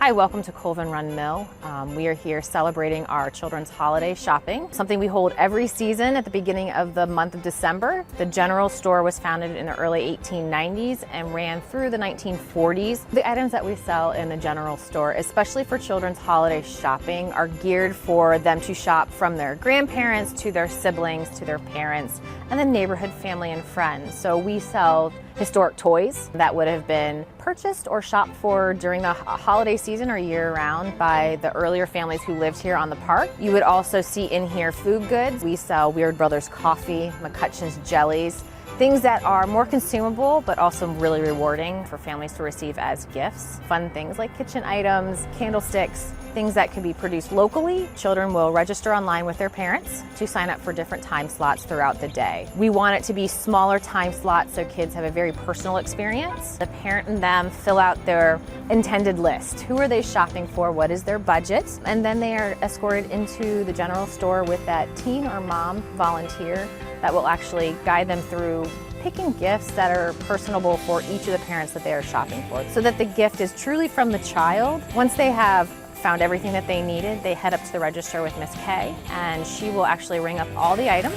Hi, welcome to Colvin Run Mill. We are here celebrating our children's holiday shopping, something we hold every season at the beginning of the month of December. The general store was founded in the early 1890s and ran through the 1940s. The items that we sell in the general store, especially for children's holiday shopping, are geared for them to shop from their grandparents to their siblings to their parents and the neighborhood family and friends. So we sell historic toys that would have been purchased or shopped for during the holiday season or year-round by the earlier families who lived here on the park. You would also see in here food goods. We sell Weird Brothers coffee, McCutcheon's jellies, things that are more consumable but also really rewarding for families to receive as gifts. Fun things like kitchen items, candlesticks, things that can be produced locally. Children will register online with their parents to sign up for different time slots throughout the day. We want it to be smaller time slots so kids have a very personal experience. The parent and them fill out their intended list. Who are they shopping for? What is their budget? And then they are escorted into the general store with that teen or mom volunteer that will actually guide them through picking gifts that are personable for each of the parents that they are shopping for, so that the gift is truly from the child. Once they have found everything that they needed, they head up to the register with Miss Kay, and she will actually ring up all the items.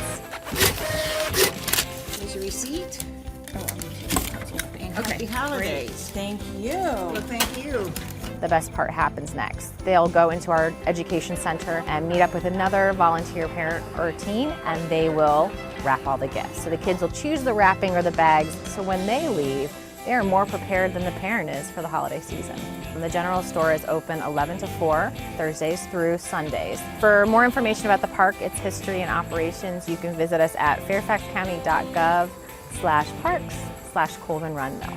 Here's your receipt. And Okay, happy holidays. great. Thank you. Well, thank you. The best part happens next. They'll go into our education center and meet up with another volunteer parent or teen, and they will wrap all the gifts. So the kids will choose the wrapping or the bags, so when they leave, they are more prepared than the parent is for the holiday season. And the general store is open 11 to 4, Thursdays through Sundays. For more information about the park, its history and operations, you can visit us at fairfaxcounty.gov/parks/Colvin Run Mill.